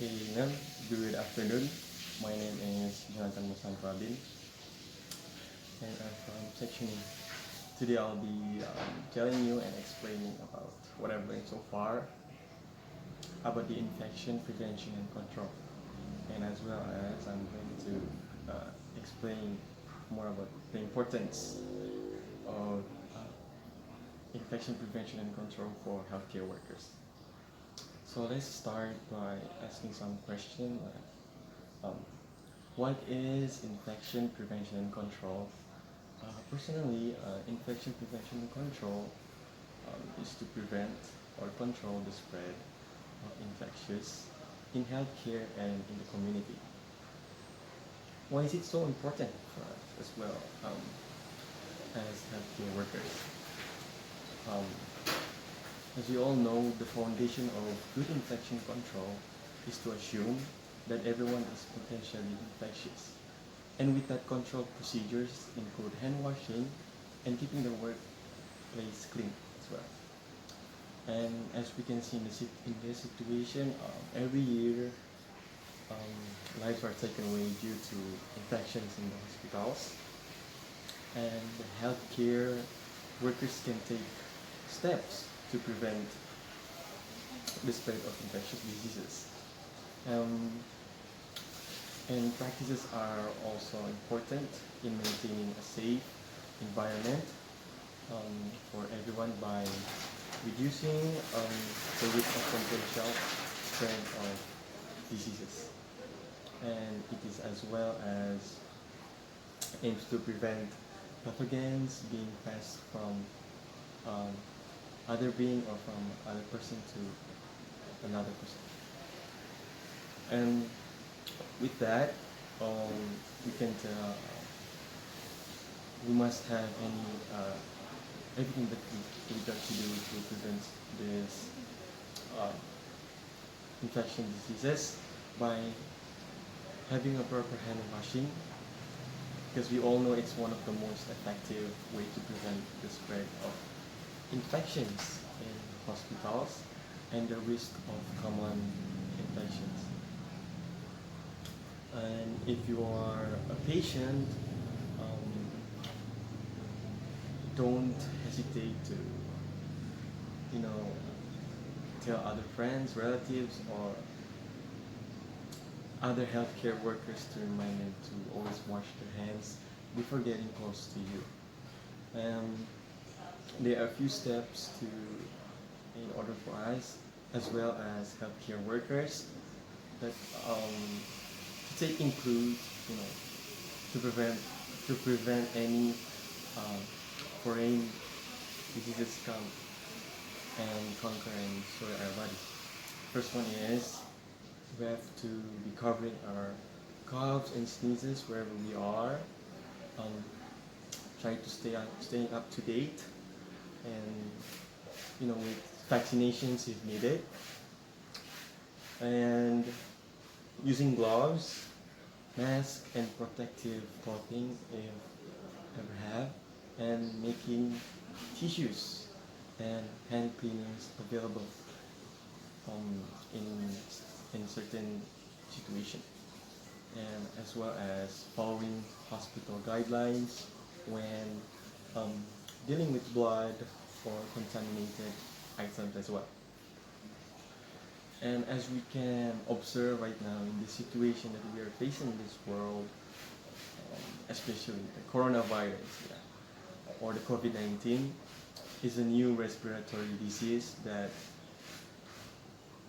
Okay, Lynn, good afternoon. My name is Jonathan Musan Rabin, and I'm from Section E. Today I'll be telling you and explaining about what I've learned so far about the infection prevention and control, and as well as I'm going to explain more about the importance of infection prevention and control for healthcare workers. So let's start by asking some questions like, um, what is infection prevention and control? Personally, infection prevention and control is to prevent or control the spread of infectious in healthcare and in the community. Why is it so important for us as well as healthcare workers? Um, as we all know, the foundation of good infection control is to assume that everyone is potentially infectious. And with that, control procedures include hand washing and keeping the workplace clean as well. And as we can see in this situation, every year lives are taken away due to infections in the hospitals. And the healthcare workers can take steps to prevent the spread of infectious diseases. Um, and practices are also important in maintaining a safe environment for everyone by reducing the risk of potential spread of diseases. And it is as well as aims to prevent pathogens being passed from um, other being or from other person to another person. And with that, we can tell we must have everything that we got to do to prevent this uh, infection diseases by having a proper hand washing, because we all know it's one of the most effective way to prevent the spread of infections in hospitals and the risk of common infections. And if you are a patient, don't hesitate to, you know, tell other friends, relatives, or other healthcare workers to remind them to always wash their hands before getting close to you. There are a few steps in order for us, as well as healthcare workers, that to take include, you know, to prevent any foreign diseases come and conquer and destroy our body. First one is we have to be covering our coughs and sneezes wherever we are. Try to staying up to date, and with vaccinations if needed, and using gloves, mask, and protective clothing if ever have, and making tissues and hand cleaners available in certain situation, and as well as following hospital guidelines when dealing with blood or contaminated items as well. And as we can observe right now in the situation that we are facing in this world, especially the coronavirus, or the COVID-19, is a new respiratory disease that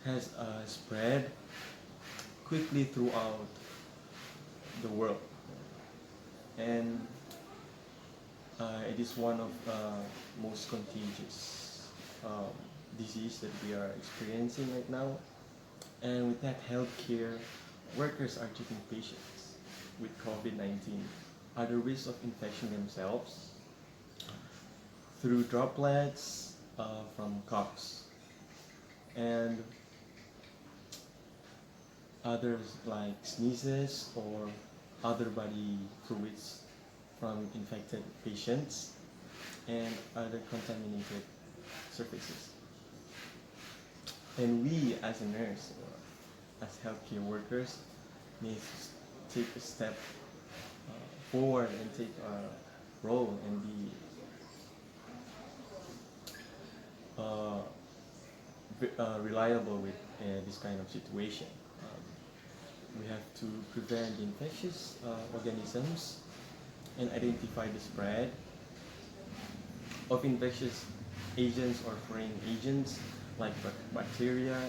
has spread quickly throughout the world, and it is one of most contagious disease that we are experiencing right now. And with that, healthcare workers are treating patients with COVID-19 at the risk of infection themselves through droplets from coughs and others like sneezes or other body fluids from infected patients and other contaminated surfaces. And we as a nurse as healthcare workers need to take a step forward and take a role and be uh, reliable with this kind of situation. We have to prevent infectious organisms and identify the spread of infectious agents or foreign agents like bacteria,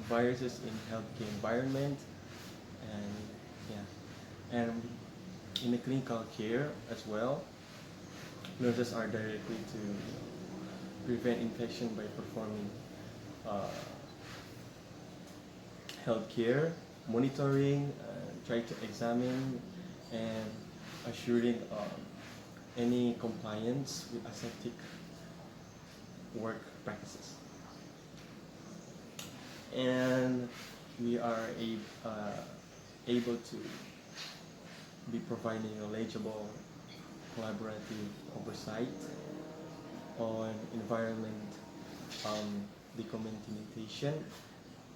viruses in healthcare environment, and yeah, and in the clinical care as well. Nurses are directly to prevent infection by performing uh, healthcare monitoring, try to examine and assuring any compliance with aseptic work practices. And we are able to be providing knowledgeable collaborative oversight on environment documentation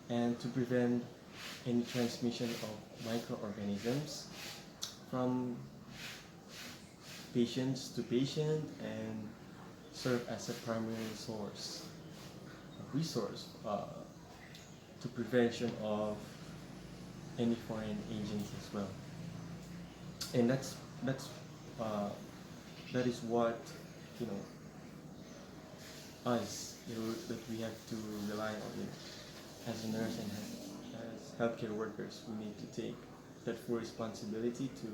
and to prevent any transmission of microorganisms from patients to patient and serve as a primary resource to prevention of any foreign agents as well. And uh, that is what you know that we have to rely on it as a nurse and as healthcare workers. We need to take that full responsibility to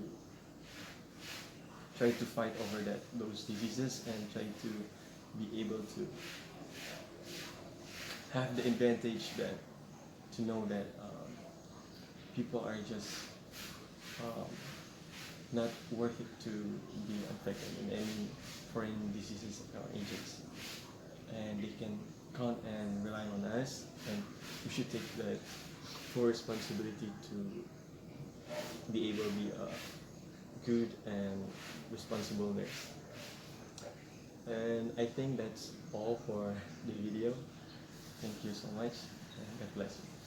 try to fight over those diseases and try to be able to have the advantage that to know that people are just um, not worth it to be affected in any foreign diseases or agents, and they can count and rely on us, and we should take that full responsibility to be able to be a good and responsible nurse. And I think that's all for the video. Thank you so much, and God bless you.